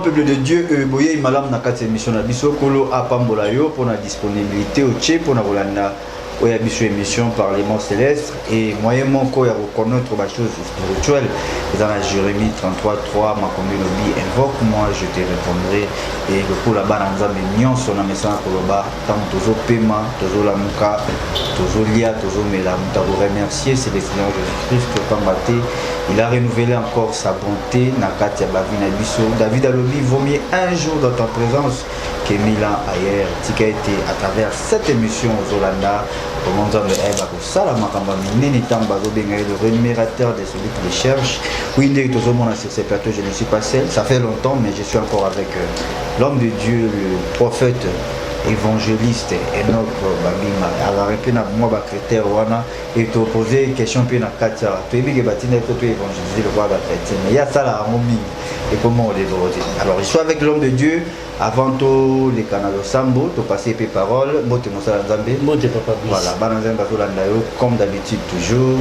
peuple de Dieu, boye malam na kati émission na biso kolo apambola yo pour la disponibilité au tché pour na volanda oya biso émission Parlement céleste et moyennement ko ya reconnaître ba choses spirituelles dans la Jérémie 33:3 makombi lobi invoque moi je te répondrai et le pour la bana nzambe nyonso na message koloba tant tozo pema tozo lamuka tozo lia tozo mela mutabo remercier c'est le Seigneur Jésus-Christ pambate il a renouvelé encore sa bonté na kati ya bavi na biso. David alobi vaut mieux un jour dans ta présence que 1000 ans ailleurs. Tika été à travers cette émission aux Zolanda comment nzambe eba ko sala makamba minene tamba zo benga le rémunérateur de celui qui les cherche. Oui ndé tozo mona sur ces plateaux je ne suis pas seul, ça fait longtemps mais je suis encore avec l'homme de Dieu, le prophète évangéliste Enoch Babima ararepe na moi ba critère wana et te poser question pe na katia to ebi ke batina to évangéliser le roi ba chrétien mais il y a ça là momi et comment on déborder. Alors je suis avec l'homme de Dieu avant tout les canaux sambo to passer pe parole mote mosala nzambe mote papa bis voilà bana nzambe to landa yo comme d'habitude toujours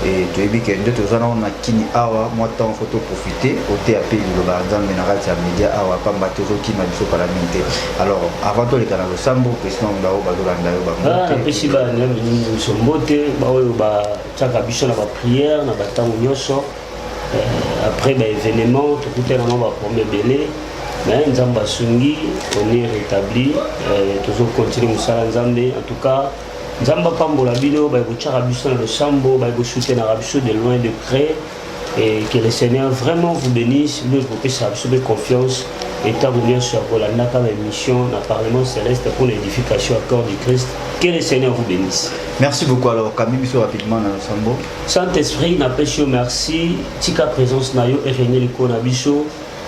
et to ebi ke ndo to zana na kini awa moi temps faut profiter au TAP le nzambe na radio média awa pamba tozo kima biso parlementaire. Alors avant tout les canaux sambo président ndao bazolanda yo ba pesi ba nami sombote ba oyo ba tsaka biso na ba prière na ba tango nyoso après ba événement to kutela na ba premier belé mais nzamba sungi on est rétabli toujours continuer musala nzambe en tout cas nzamba pambola bino ba ko tsaka biso na sambo ba ko soutenir na biso de loin de près et que le Seigneur vraiment vous bénisse nous pour que ça absolue confiance et t'abonner sur la mission na Parlement céleste pour l'édification à corps du Christ. Que le Seigneur vous bénisse. Merci beaucoup. Alors Camille biso rapidement dans le sambo. Saint-Esprit na péché merci tika présence na yo et régner le ko na biso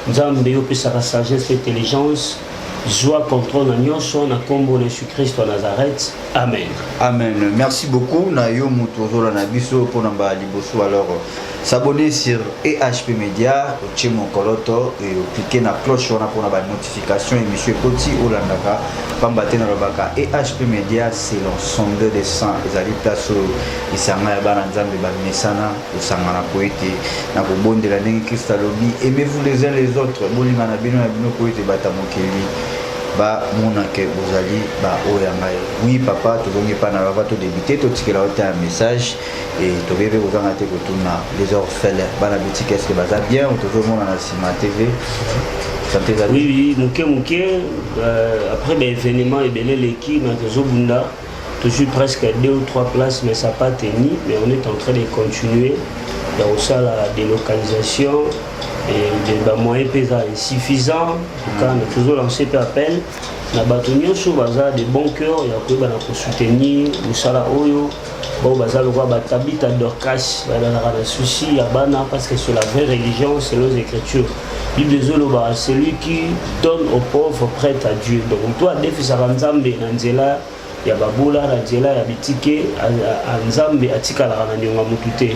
nzambe yo pesa la sagesse et intelligence joie contrôle na nyonso na kombo na Jésus-Christ de Nazareth. Amen. Amen. Merci beaucoup na yo mutozo na biso pour na ba liboso. Alors s'abonner sur EHP Media, au Tchimo Koloto et cliquer na cloche pour la notification et monsieur Koti Olandaka pambate na robaka. EHP Media c'est l'ensemble des saints les ali place au isanga ya bana nzambe ba mesana usanga na poete na ko bondela ndenge Christ alobi aimez-vous les uns les autres bolinga na bino ya bino poete batamokeli ba mona ke bozali ba oyanga. Oui papa tozongi pa na va to débuter to tikela un message et to bébé ozanga te ko tuna les orphelins bana biti qu'est-ce que baza bien on toujours mona na Sima TV santé za oui muke après ben événement et belé l'équipe na tozobunda toujours presque 2 ou 3 places mais ça pas tenu mais on est en train de continuer dans ça la délocalisation et des moyens pesants insuffisants. Quand on a toujours lancé un appel, na batonio sur baza de bons cœurs, il y a quoi bana pour soutenir musala oyo, bon baza le roi batabita dorcas, bana na souci ya bana parce que c'est la vraie religion selon les Écritures. Bible zoloba celui qui donne aux pauvres prête à Dieu. Donc toi défi sa nzambe na nzela ya babula na nzela ya bitike nzambe atika la na nyonga mutute.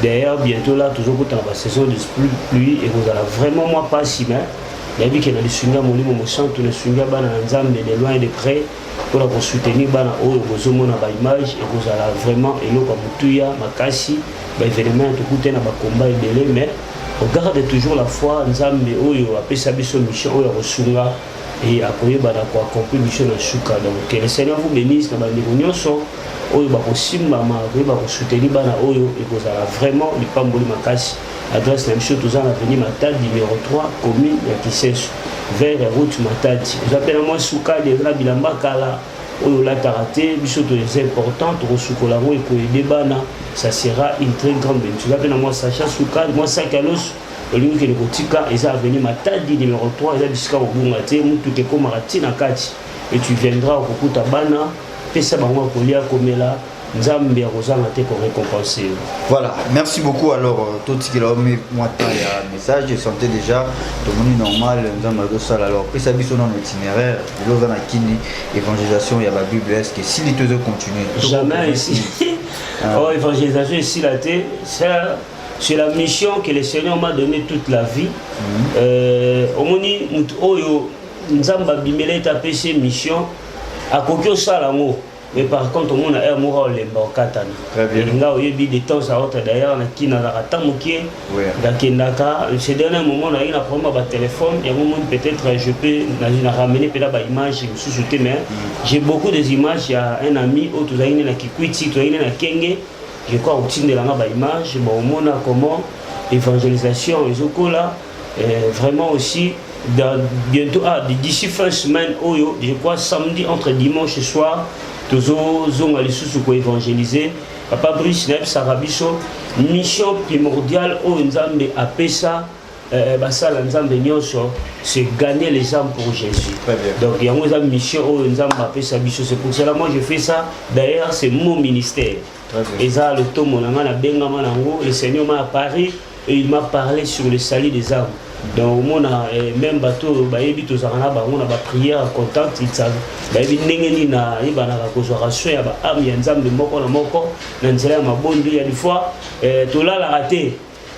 D'ailleurs, bientôt là, toujours dans la saison de pluie, et vous allez vraiment moi pas si bien. Il y a vu qu'il y a des sungas, mon livre, mon chant, tous les sungas, mais de loin et de près, pour la soutenir, vos hommes à l'image, et vous allez vraiment, et l'eau comme Moutuya, Makasi, évidemment, tout côté, dans le combat et belé, mais regardez toujours la foi, Nzambe, Oyo, après sa mission, Oyo, Rosunga, et après, pour accomplir mission dans Chouka. Donc, que le Seigneur vous bénisse, dans la négociation. Oyo bakosimba ma ba soutenir bana oyo et kozala vraiment le pamboli makasi adresse la mission tous en avenir Matadi numéro 3 commune ya Kisesu vers route Matadi vous appelez moi souka de la bilamba kala oyo la karaté biso to est important to sukola ngo et pour aider bana ça sera une très grande bénédiction vous appelez moi Sacha souka moi Sakalos olingi ke kotika eza avenir Matadi numéro 3 eza bisika obunga te mutu ke koma ratina kati et tu viendras au kukuta bana. Voilà, merci beaucoup. Alors, tout ce qu'il a mis, moi, il y a un message, je sentais déjà, tout le monde normal, alors, puis ça, son itinéraire, l'autre dans la kini, évangélisation, il y a la Bible, est-ce que si les deux continuent jamais ici. Oh, évangélisation ici, la thé, c'est la mission que le Seigneur m'a donnée toute la vie. Au moni, Oyo, Nzamba Bimele tapé ses missions. À Kokyo Salamo, mais par contre on a un moral lemba katana. Très bien. Nga oyebi des temps à autre d'ailleurs na kina na tamukie. Dakendaka, ces derniers moments on a eu la problème ba téléphone, il y a un moment peut-être je peux na ramener peut-être ba image sous mais j'ai beaucoup des images, il y a un ami autre zaine na kikwiti, zaine na kenge, je crois au tinde la ba image, bon on a comment évangélisation ezokola vraiment aussi bientôt d'ici fin semaine je crois samedi entre dimanche et soir toujours zonga les sous pour évangéliser papa Brice Neb Sarabiso mission primordiale au Nzambe apesa basala Nzambe nyonso c'est gagner les âmes pour Jésus. Donc il y a une mission au Nzambe apesa biso, c'est pour cela moi je fais ça, d'ailleurs c'est mon ministère. Et ça le tomo na benga manango le Seigneur m'a apparu et il m'a parlé sur le salut des âmes. Donc on a même bateau baebi to zakana ba on a ba prière contact il ça baebi ndengeni na ibana ka kozwakasho ya ba âme ya Nzambe moko na moko na nzela ya mabondi ya des fois to la raté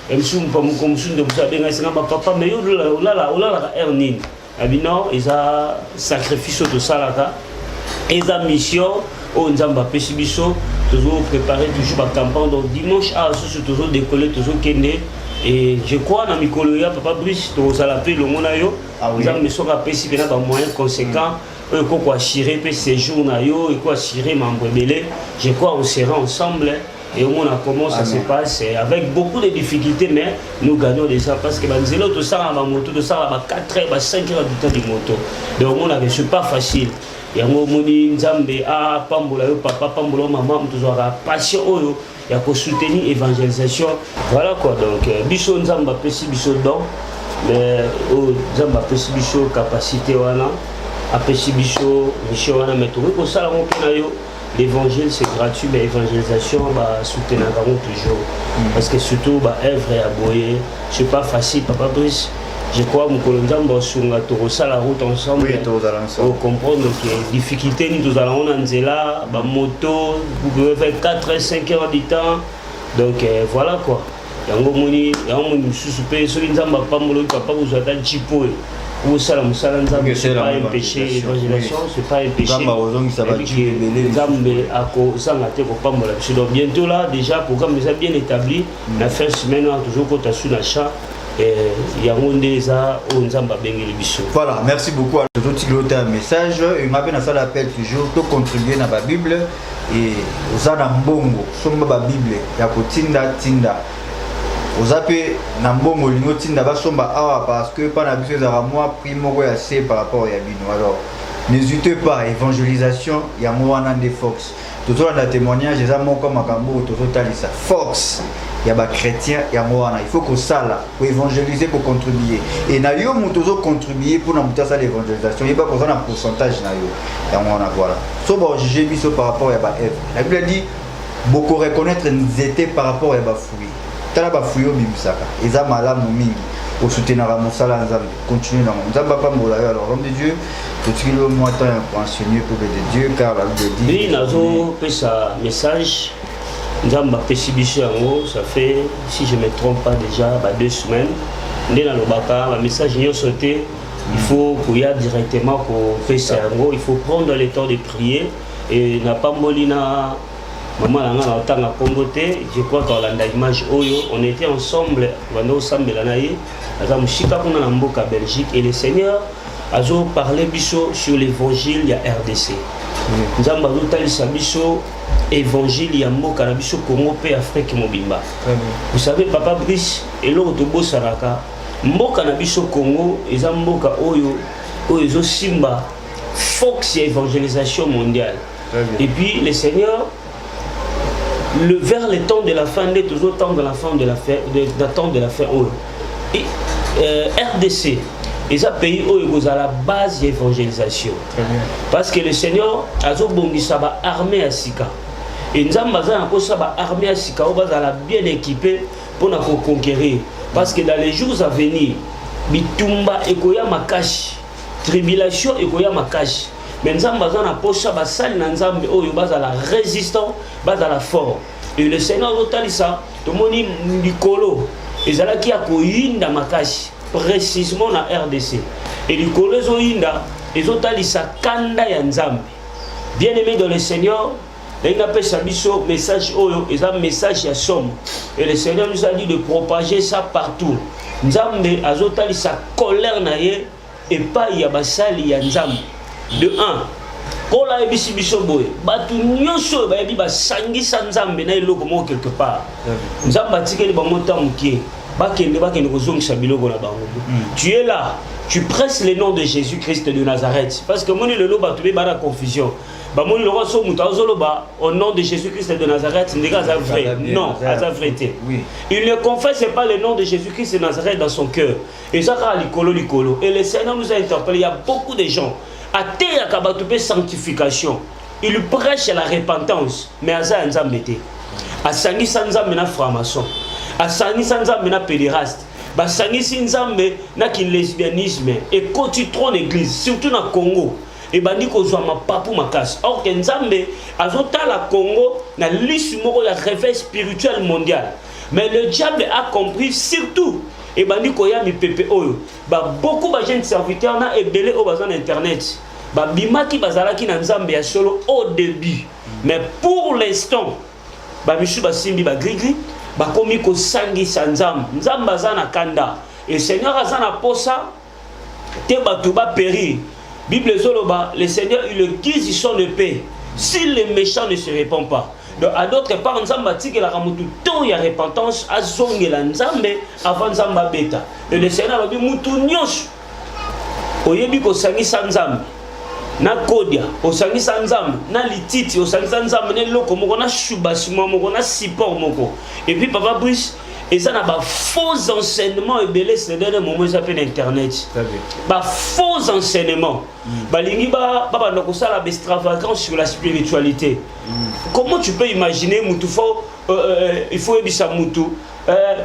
emsum pa mu komsun de busa benga singa ba papa mais olala ka ernine abino isa sacrifice to salaka eza mission au Nzambe apesi biso toujours préparer toujours ba campagne donc dimanche sous toujours décoller toujours kende. Et je crois dans Mikoloya, papa Brice, tu as appelé le monde, nous avons mis des moyens conséquents, quoi assurer ces jours, et quoi assurer membre belé. Je crois qu'on sera ensemble et au moins comment ça se passe avec beaucoup de difficultés, mais nous gagnons déjà parce que nous avons tout ça à la moto, tout ça à 4 heures, 5 heures du temps de moto. Donc on avait c'est pas facile. Il y a un moment Nzambe pambola papa pambola maman toujours la passion oyo ya ko soutenir évangélisation voilà quoi donc biso Nzamba pesi biso don mais Nzamba pesi biso capacité wana apesi biso mission wana mais tout ko sala mo pena yo l'évangile c'est gratuit mais évangélisation ba soutenir toujours parce que surtout ba œuvre ya boyer c'est pas facile papa Brice. Je crois que nous avons la route ensemble. Oui, pour comprendre que les difficultés, nous allons en Nzela, la moto, vous pouvez faire 4 5 heures du temps. Donc voilà quoi. Il y a un moment où c'est pas un péché, l'évangélisation, c'est pas un péché. Donc bientôt là, déjà, le programme est bien établi. La fin de semaine, toujours quand tu as su l'achat. Voilà, merci beaucoup à tous un message. Il m'a bien ça l'appel toujours de contribuer dans la Bible et aux Anambongo, sur la Bible, il y a tinda. Aux appels Nambongo, l'ino tinda basomba awa parce que pas la besoin de moi primo assez par rapport à Yabino. Alors, n'hésitez pas, évangélisation, il y a moi des Fox. Tout le témoignage, les amours comme Makambo, tout ça force. Il y a des chrétiens, il y a moi, il faut que ça là, pour évangéliser, pour contribuer. Et nous avons toujours contribué pour nous faire l'évangélisation. Il n'y a pas besoin d'un pourcentage. Et voilà. So, bon, j'ai vu ça par rapport à Eve. La Bible dit, beaucoup reconnaître nous étaient par rapport à Eva Fouille. Tu as la fouille au Bimsaka. Ils ont mal à mon mingi. Pour soutenir la Moussala Nzambe. Continuez dans mon Nzambe pas Moulayo. Alors, l'homme de Dieu, tout ce qu'il veut, moi, tant un enseigné pour de Dieu, car la Bible dit. Oui, nous avons fait ce message. Nzamba Pesibicho yango, ça fait, si je ne me trompe pas déjà, 2 semaines. Ndé na lobaka, le message n'y a sauté. Il faut qu'il y ait directement pour faire ça yango. Il faut prendre le temps de prier. Et n'a pas molina, maman n'a pas le temps de je crois qu'on a l'image Oyo. On était ensemble, on a ensemble l'anaïe. On a en Belgique. Et le Seigneur a parlé sur l'évangile, il y a RDC. Nzamba Lutalisa biso évangile il y a mboka na biso Congo pe Afrique mobimba. Vous savez papa Brice et l'autre bosaraka mboka na biso Congo eza mboka oyo oyo simba fox ya évangélisation mondiale. Et puis le Seigneur vers le temps de la fin de toujours temps de la fin de la fin d'attendre de la fin oyo. Et RDC et un pays où il y a la base d'évangélisation. Parce que le Seigneur a dit armée à Sika. Et nous avons armée à Sika, on va bien équipé pour nous conquérir. Parce que dans les jours à venir, Bitumba et Koya Makashi, tribulation et Koya Makashi. Mais nous avons la résistance, la force. Et le Seigneur a dit ça, tout le monde dit Nicolo, et ça qui a Koyinda Makashi. Précisément dans RDC. Et les collègues ont dit, ils ont dit ça kanda ya Nzambe. Bien-aimés dans le Seigneur, il a appelé ça message oyo, et un message à somme. Et le Seigneur nous a dit de propager ça partout. Nzambe azotali sa colère naie et pas y a basali ya nzambe. De 1. Quand la ebisi biso boye, batu nyonso ba yebi ba sangisa nzambe na eloko mo quelque part. Nzambe atikeli ba mota mukie. Bakende kozongisa biloko na bango. Tu es là, tu presses le nom de Jésus-Christ de Nazareth parce que moni le lo batu be bara confusion. Ba moni le roi so muta ozoloba au nom de Jésus-Christ de Nazareth, ndeka za vrai. Non, za vérité. Oui. Il ne confesse pas le nom de Jésus-Christ de Nazareth dans son cœur. Et ça ka likolo. Et le Seigneur nous a interpellé, il y a beaucoup de gens à terre kabatupe sanctification. Il prêche la repentance, mais aza nzambete. Asangi sanzambe na franc-maçon. Asangi sanzambe na pédéraste. Basangi sanzambe na ki lesbianisme et quand trop l'église, surtout na Congo. Et bandi kozwa mapapu makasi. Or que nzambe azota la Congo na liste moko ya réveil spirituel mondial. Mais le diable a compris surtout et bandi koya mi pepe oyo. Ba beaucoup ba jeunes serviteurs na ebele au bazan internet. Ba bimaki bazalaki na nzambe ya solo au début. Mais pour l'instant ba misu ba simbi ba grigri ba komi ko sangi sanzam. Nzamba bazana kanda. Et Seigneur azana posa te batu ba périr. Bible zoloba, le Seigneur il le guise son épée si le méchant ne se répand pas. Donc à d'autres parts nzamba tiki la ramutu to ya repentance azonge la nzambe avant nzamba beta. Et le Seigneur a dit mutu nyos oyebi ko sangi sanzambe na kodia osangi sanzambe na lititi osangi sanzambe ne loko moko na shubasimo moko na support moko. Et puis papa Brice et ça n'a pas faux enseignements et belé c'est le moment ça fait internet. Ba faux enseignements. Ba lingi ba ndoko sala extravagance sur la spiritualité. Comment tu peux imaginer mutu faut il faut ebisa mutu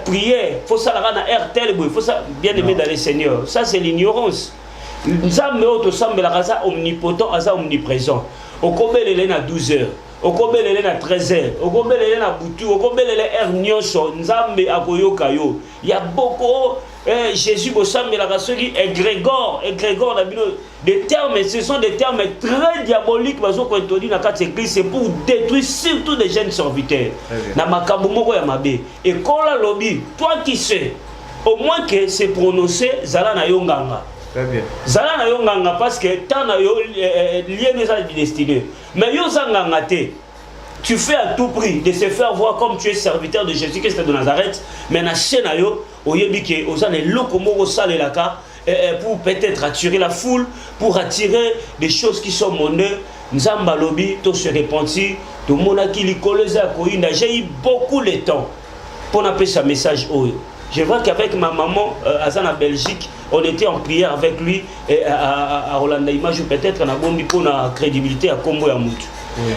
prier, faut ça la na RTL il faut ça bien aimer dans le Seigneur. Ça c'est l'ignorance. Nzambe oto sambela kaza omnipotent aza omniprésent. Okobelele na 12 heures. Okobelele na 13 heures. Okobelele na butu, okobelele nyonso nzambe akoyoka yo. Il y a beaucoup Jésus bosambela kasoki égrégore na bino des termes, ce sont des termes très diaboliques bazo ko introduit na quatre églises, c'est pour détruire surtout des jeunes serviteurs. Na makambo moko ya mabe. Et kola lobi, toi qui sais au moins que c'est prononcé zala na yonganga. Très bien. Zala na yonganga parce que tant na yo lié les a destiné. Mais yo zanganga te. Tu fais à tout prix de se faire voir comme tu es serviteur de Jésus-Christ de Nazareth, mais na chaîne yo oyebike ozane lokomo salelaka pour peut-être attirer la foule, pour attirer des choses qui sont mondaines. Nzamba lobi to se repentir, to monaki likoleza koinda. J'ai eu beaucoup de temps pour appeler ce message oyo. Je vois qu'avec ma maman à Zana Belgique, on était en prière avec lui et à Rolanda Image, peut-être on a bon pour la crédibilité à Combo Yamout.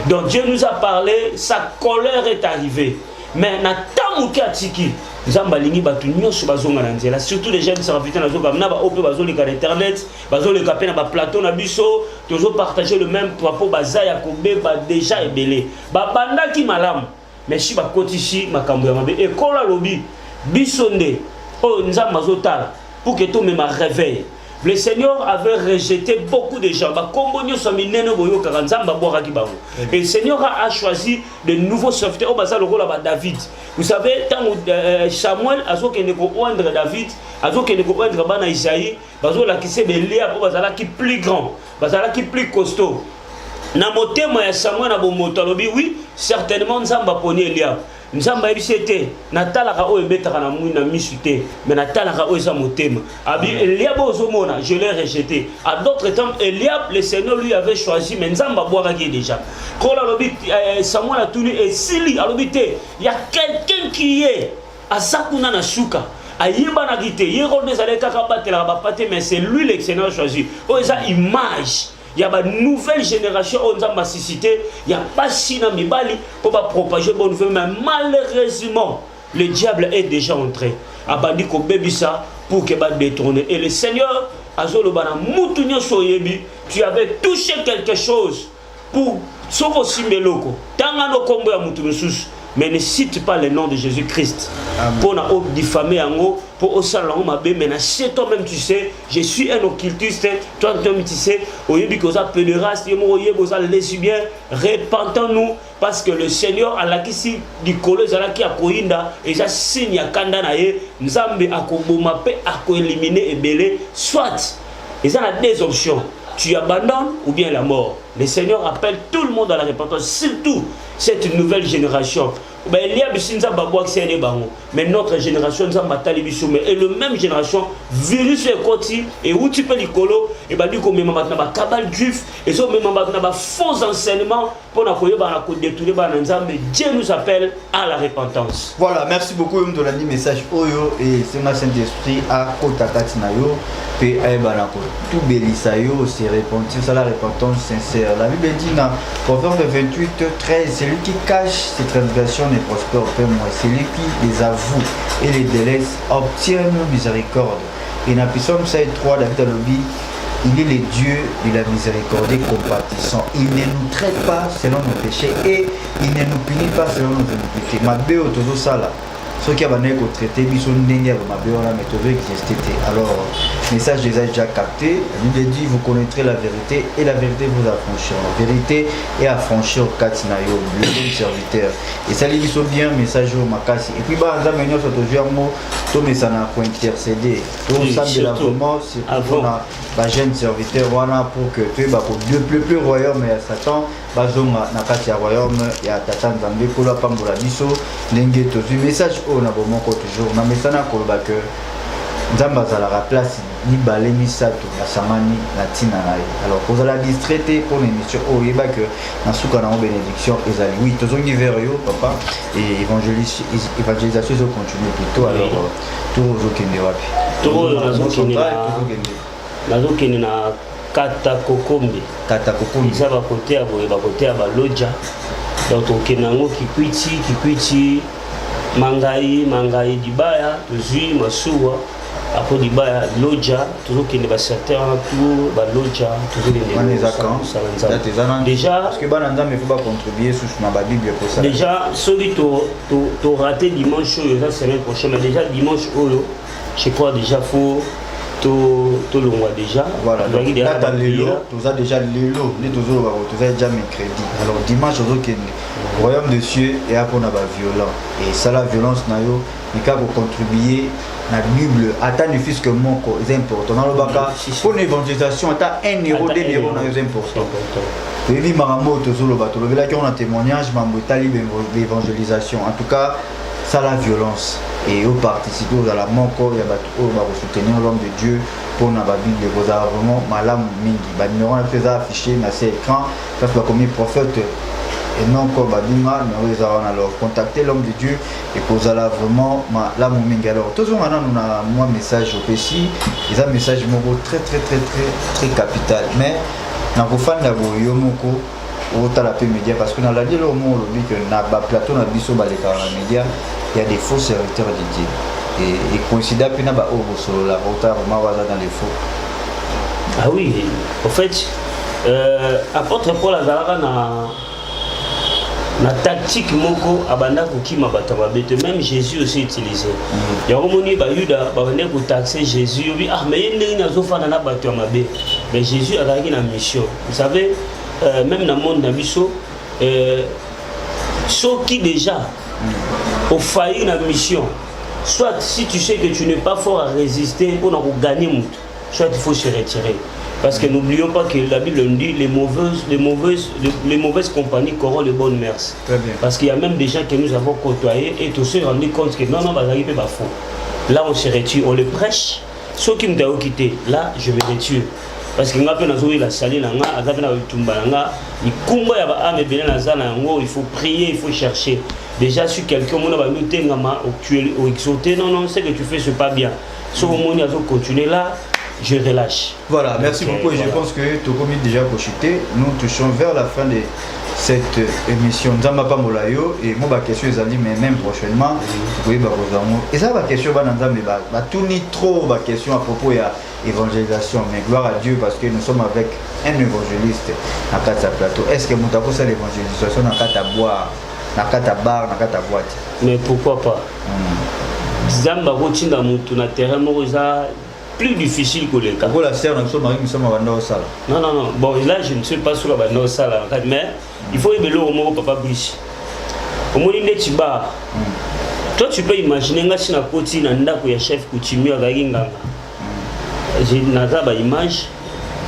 Donc Dieu nous a parlé, sa colère est arrivée. Mais na tamuki atiki, Zambalingi batunyo sur bazonga nanzela, surtout les jeunes serviteurs nazo kamna ba ope bazo le internet, bazo le kapé na ba plateau na biso, toujours partager le même propos bazaya kobe ba déjà ébélé. Ba banda ki malam, mais si ba kotishi makambo ya mabe et kola lobi bisonde oh nzamba zotala pour que tout me réveille. Le Seigneur avait rejeté beaucoup de gens. Et le Seigneur a choisi de nouveaux serviteurs. David. Vous savez, tant Samuel a oindre David, a oindre Bana Isaïe, qui plus grand, qui plus costaud. Na motema ya Samuel na bomotalobi oui, certainement Nzamba poni Eliab. Nzamba ebisete natalaka o ebetaka na mwina misute mais natalaka o eza motema abi Eliab ozomona je l'ai rejeté à d'autres temps Eliab le Seigneur lui avait choisi mais Nzamba boiraki déjà kola lobi Samuel a tuni et sili alobi te il y a quelqu'un qui est asakuna na suka ayeba na gite yero nezaleka ka batela ba pate mais c'est lui le Seigneur choisi o eza image. Il y a une nouvelle génération on a suscité, il n'y a pas si na mibali pour propager bonne nouvelle mais malheureusement le diable est déjà entré abandi ko bebisa pour que ba détourner et le Seigneur azolo bana mutunyo soyebi tu avais touché quelque chose pour sauver simeloko tanga no kombo ya mutu mususu mais ne cite pas le nom de Jésus-Christ. Pour ne diffamer en haut, pour au salon, mais chez toi-même, tu sais, je suis un occultiste, toi-même, tu sais, au lieu que ça pédéraste, lesbien, repentons-nous, parce que le Seigneur a l'acquis du colo, il a l'acquis à Kohinda, et ça signe à Kandanaye, Nzambe à Kobomape, à Koéliminer et Belé, soit, ils ont deux options. Tu abandonnes ou bien la mort. Le Seigneur appelle tout le monde à la repentance, surtout cette nouvelle génération. Mais notre génération, et la même génération, virus et côté, et où tu peux l'écolo, et bah du coup, même ma cabale juif, et ça, même ma faux enseignement pour détourner, Dieu nous appelle à la repentance. Voilà, merci beaucoup de la message Oyo et c'est ma Saint-Esprit à Kotakatinayo, puis tout Bélissayo, c'est repentir, c'est la repentance sincère. La Bible dit dans Proverbe 28, 13, c'est lui qui cache ses transgressions et prospère auprès de moi. C'est lui qui les avoue et les délaisse, obtient miséricorde. Et dans Psaume 3, David a dit, il est le Dieu de la miséricorde et compatissant. Il ne nous traite pas selon nos péchés et il ne nous punit pas selon nos iniquités. Ma béo todo ça là. Ceux qui ont traité, ils sont nés ma béo là, mais todo existé. Alors, message déjà capté. La Bible dit, vous connaîtrez la vérité et la vérité vous affranchira. La vérité est affranchir au Katinayo, le bon serviteur. Et ça lui sont bien, message au Makasi. Et puis, bah, on a mené sur toujours un mot, tout mais ça n'a pas intercédé. Tout ça, de la vraiment, c'est pour un jeune serviteur, voilà, pour que tu es le plus royaume et à Satan, bazonga na kati ya royaume ya tata Nzambe pour la pambola biso ndenge tozu message o na bomoko toujours na mesana koloba que Nzambe azalaka place ni balé misato na samani na tina na ye. Alors pour la distraité pour l'émission o yeba que na suka na bénédiction ezali oui tozongi vers yo papa et évangélisation zo continuer plutôt alors tout zokende wapi tout zokende na Kata Kokombe. Ils avaient côté à Baloja. Donc, on a Kikwiti, Mangai, Dibaya, Tuzui, Masuwa. Après Dibaya, Loja, toujours qu'il y a certains tours, Baloja, toujours les déjà, parce que Bananda ne faut pas contribuer sur ma Bible pour ça. Déjà, celui qui a raté dimanche, la semaine prochaine, mais déjà dimanche, je crois déjà faut. Tout le mois déjà. Voilà, donc là, dans l'élo, tu as déjà l'élo, tu as déjà mercredi. Alors dimanche, tu le royaume de cieux est à la violence. Et ça, la violence, il faut contribuer à la Bible. Attends, le fils que mon corps est important. Dans le baka, pour l'évangélisation, attends 1 euro, 2 euros, c'est important. Tu vis Maramo, tu as le bateau. Là, on a un témoignage, l'évangélisation. En tout cas, ça, la violence. Et au participer à la mort, il y a soutenir l'homme de Dieu pour la Bible. Vous avez vraiment malam mingi. Nous avons fait afficher dans ces écrans parce que comme prophète et non comme Badima, nous avons alors contacté l'homme de Dieu et pour ça vraiment malam mingi. Alors toujours maintenant nous avons un message au PC. C'est un message très capital. Mais dans le fan de la Yomoko. Média parce que dans la dire au monde que na plateau na biso ba les médias il y a des faux serviteurs de Dieu et considère que na ba obo solo la rota vraiment dans les faux. Ah oui, en fait apôtre Paul azalaka na tactique moko abanda kokima bato babete même Jésus aussi utilisé. Ya romoni ba Yuda ba vene ko taxer Jésus bi ah mais ndenge nazofana na bato ya mabe. Mais Jésus azalaki na mission. Vous savez même dans le monde d'Abisso, ceux qui déjà ont failli la mission, soit si tu sais que tu n'es pas fort à résister pour gagner, soit il faut se retirer. Parce que n'oublions pas que la Bible dit les mauvaises compagnies corrompent les bonnes mœurs. Parce qu'il y a même des gens que nous avons côtoyés et tous se rendus compte que non, pas faux. Là on se retire, on les prêche. Ceux qui m'ont quitté, là je vais les tuer. Parce que nous avons la salle, il faut prier, il faut chercher. Déjà, si quelqu'un a exauté, non, ce que tu fais, c'est pas bien. Si au monde continuer là, je relâche. Voilà, merci beaucoup. Et je pense que tout comme déjà projeté, nous touchons vers la fin de cette émission Nzamba Pambolayo et moi ma question est dit mais même prochainement vous pouvez et ça ma question va tout ni trop ma question à propos de l'évangélisation mais gloire à Dieu parce que nous sommes avec un évangéliste à Kata Plateau. Est-ce que nous avons ça l'évangélisation à Kata boire nakata bar nakata boîte. Mais pourquoi pas? Zamba rotinda mutu na terrain moroza plus difficile que les cas. Pourquoi la sœur nous sommes mariés nous sommes à Banda au Sala? Non. Bon là je ne suis pas sur la Banda au Sala mais il faut y au mot papa Brice. Au moins il est bar. Toi tu peux imaginer ngasi na koti na ndako ya chef coutumier ga nganga. J'ai nazaba image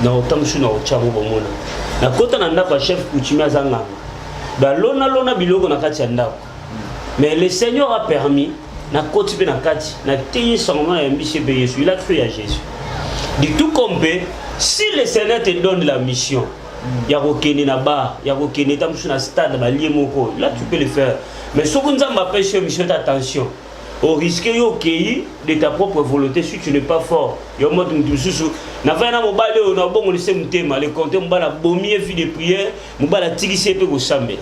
na otamshu na ochango bomona. Na kota na ndako ya chef coutumier za nganga. Ba lona biloko na kati ya ndako. Mais le Seigneur a permis na koti pe na kati na teye sangoma ya mbisi pe Yesu, il a cru à Jésus. Du tout comme si le Seigneur te donne la mission, ya kokene na ba, ya kokene tamshu na stade ba lié moko, là tu peux le faire. Mais si vous m'appelez sur mission d'attention, au risque de ta propre volonté si tu n'es pas fort. Il y a un mot de tout na va na mobile on a bon laisser mutema le compter mbala bomier vie de prière, mbala tigisi pe ko sambe.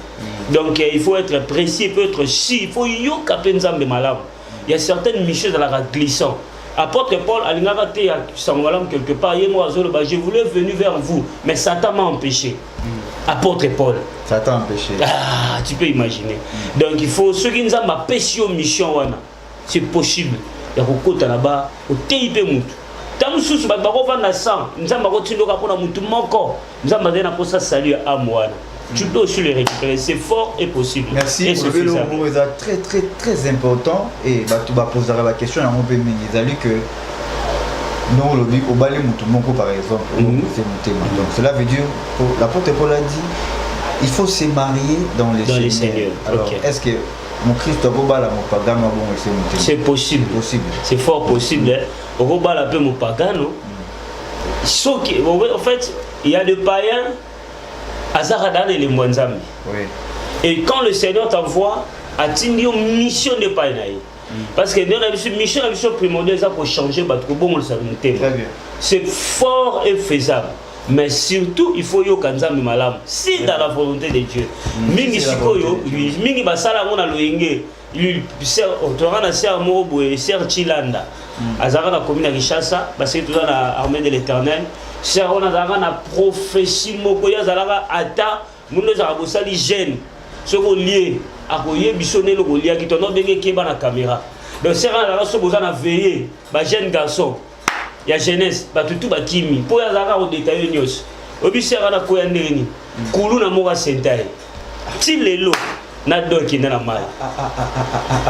Donc il faut être précis, il faut être si, il faut yoka penzambe malam. Il y a certaines missions dans la glissant. Apôtre Paul a l'ingaraté à Samuel quelque part, je voulais venir vers vous, mais Satan m'a empêché. Apôtre Paul. Satan empêché. Ah, tu peux imaginer. Donc il faut ceux qui nous ont ma mission, c'est possible. Il y a beaucoup de là-bas, au TIP Moutou. Tant que nous avons un sang, nous avons continué à prendre Moutou encore. Nous avons donné un salut à moi. Tu peux aussi le récupérer, c'est fort et possible. Merci. Et c'est très très très important. Et tu vas poser la question à mon pays. Il a dit que nous le dit au balai Moutoumoko par exemple. Donc cela veut dire, l'apôtre Paul a dit, il faut se marier dans les Seigneurs. Alors est-ce que mon Christ a c'est possible. C'est fort possible. Au bala peu mon pagano. En fait, il y a des païens. Azaradan et les Mwanzambi. Et quand le Seigneur t'envoie, atteindre une mission de païnaï. Parce que dans la mission primordiale, ça pour changer, c'est fort et faisable. Mais surtout, il faut que Nzambi malam. C'est dans la volonté de Dieu. Mingi sikoyo, mingi basala mona loenge. Il sert autorana sert mobo et sert Chilanda. Azarana commune à Kinshasa, parce que tout dans l'armée de l'Éternel. C'est on a une prophétie mokoya zalaka ata mundo za bosali jeune ce ko lié a ko yebisonné le ko lié ki tono benge keba na caméra donc c'est on a so bozana veiller ba jeune garçon ya jeunesse ba tutu ba kimi po ya zalaka o détailler nyos obi c'est on a ko ya ndeni kulu na moka sentai ti lelo na doki na mai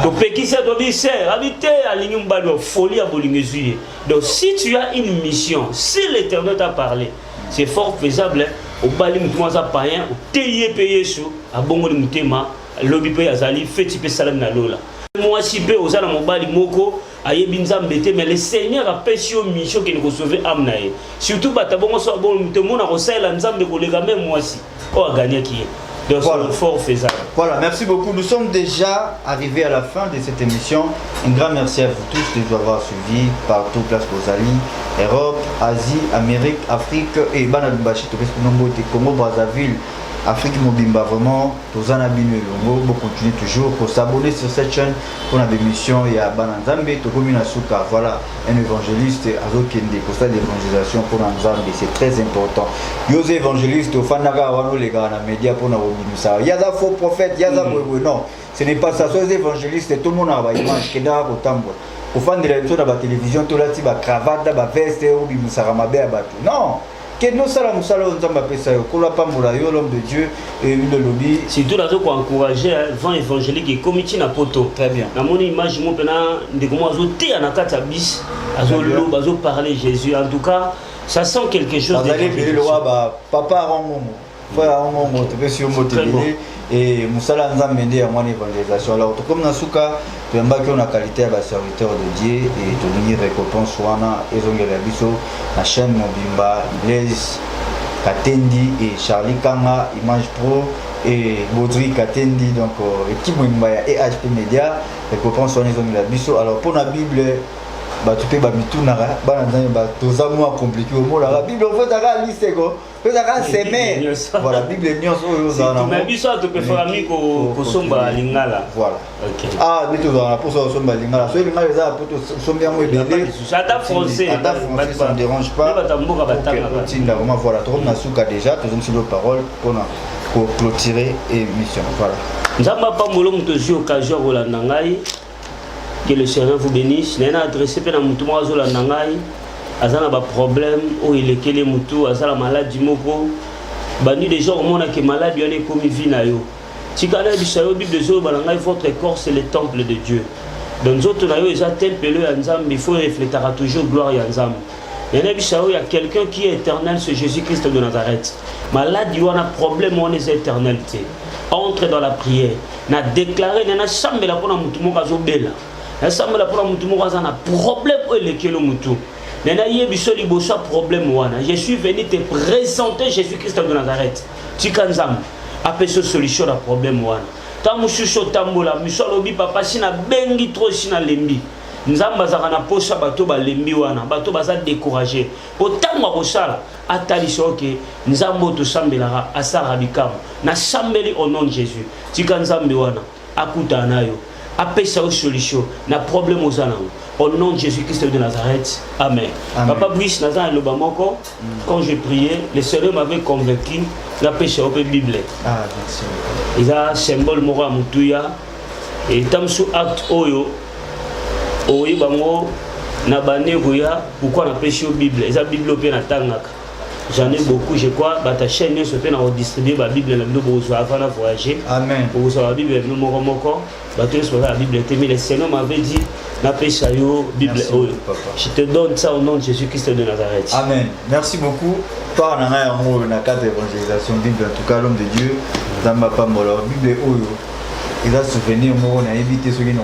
to pekisa to bi ser habité à ligne mbalo folie à bolingezuye. Donc si tu as une mission, si l'Éternel t'a parlé, c'est fort faisable au bali mutuma za païen au teye payer sou à bongo de mutema lobi pe azali feti pe salam na lola. Moi si pe ozala mobali moko ayebi nzambete mais le Seigneur a pêché une mission qui nous sauver amnae. Surtout bata bongo so bon mutemo na kosala nzambe kolega même moi si o a gagné qui est. Donc voilà. Fort faisable. Voilà, merci beaucoup. Nous sommes déjà arrivés à la fin de cette émission. Un grand merci à vous tous de nous avoir suivis partout, place Bozali, Europe, Asie, Amérique, Afrique et Banadumbashi, Congo, Brazzaville, Afrique Mobimba. Vraiment, tous en abîme vous continuez toujours pour s'abonner sur cette chaîne pour la émission. Il y a Bananzambe, Tokomina Souka. Voilà, un évangéliste Azokende, pour ça d'évangélisation pour Nzambe, c'est très important. Yose évangéliste, au Fanaga, Wano, les gars, dans les médias pour nous ça. Il y a des faux prophètes, il y a des non, ce n'est pas ça. Soit les évangélistes, tout le monde a une image qui est dans le temps. Au fan de la télévision, tout le monde a cravate, la veste, ou Bimusaramabe à Batou. Non! L'homme de Dieu et le lobby. Surtout là, pour encourager vent évangélique et comité na poto. Très bien. Dans mon image, moi, de comment azoter en akatabis, azo parler Jésus. En tout cas, ça sent quelque chose. Vous allez payer le roi, papa Rangomo. Frère Rangomo, tu peux sur motiver. Et Moussala Nzamende à mon évangélisation. Alors, comme Nasuka, tu as une qualité à serviteur de Dieu et tu as récompense Wana, Ezongela Biso, la chaîne Mobimba, Blaise Katendi et Charlie Kanga, Image Pro et Baudry Katendi, donc équipe Mobimba et HP Media, récompense Wana Ezongela Biso. Alors, pour la Bible, bato mpe bamitunaka bana nzambe batoza mwa compliqué omonaka bible ofotaka liseko fotaka semaine voilà bible nyonso oyo ozala nango mais biso topefaka mi kosomba lingala voilà bi tozala na mposa kosomba lingala so lingala eza na po tosombi yango ebele ata français ça ne dérange pas batamboka batangaka otinda vraiment voilà tokomi na suka déjà tozongisi lo parole mpona clôturer émission voilà nzambe apambola moto ozwi occasion ya kolanda ngai. Que le Seigneur vous bénisse. Je n'ai adressé pas à Moutou Mazola Nangai. Azana ba problème où il est que les Moutou, Azala malade du moko. Bani des gens au monde qui est malade, il y a comme vina yo. Si quand on dit la Bible de Zo Balangai, votre corps c'est le temple de Dieu. Dans d'autres nayo ils ont tempelé Anzam, il faut refléter toujours gloire à Anzam. Il y a quelqu'un qui est éternel, c'est Jésus-Christ de Nazareth. Malade, il y a un problème, on est éternalité. Entre dans la prière. Na déclaré, na chambre la pour Moutou Mazo Bela. La chambre la pour Moutou Mazo na problème où il est que le Moutou. Nena yebiso liboso problème wana. Je suis venu te présenter Jésus-Christ de Nazareth. Tikanzam apeso solution à problème wana. Tamu shusho tambola misolobi papa sina bengi trop sina lembi. Nzamba zaka na posa bato ba lembi wana, bato baza décourager. Potangwa kosala atali soke nzambo to sambela asara bikamu. Na sambeli au nom de Jésus. Tikanzambe wana akuta nayo. Apesa solution na problème ozana. Au nom de Jésus-Christ de Nazareth. Amen. Papa Brice Nazan et Lobamoko, quand j'ai prié, le Seigneur m'avait convaincu la péché au Bible. Ah, merci. Il a un symbole mora mutuya et tam sous acte oyo oyo bango na bane goya pourquoi na péché au Bible. Eza Bible au na tangaka. J'en ai beaucoup, je crois, ta chaîne se fait redistribuer la Bible la Bible avant de voyager. Amen. Pour vous la Bible le moko la Bible mais le Seigneur m'avait dit na péché yo Bible oyo. Je te donne ça au nom de Jésus-Christ de Nazareth. Amen. Merci beaucoup. Par na amour na cadre d'évangélisation Bible en tout cas l'homme de Dieu dans ma Bible oyo. Il a souvenir moi on a évité ce qui nous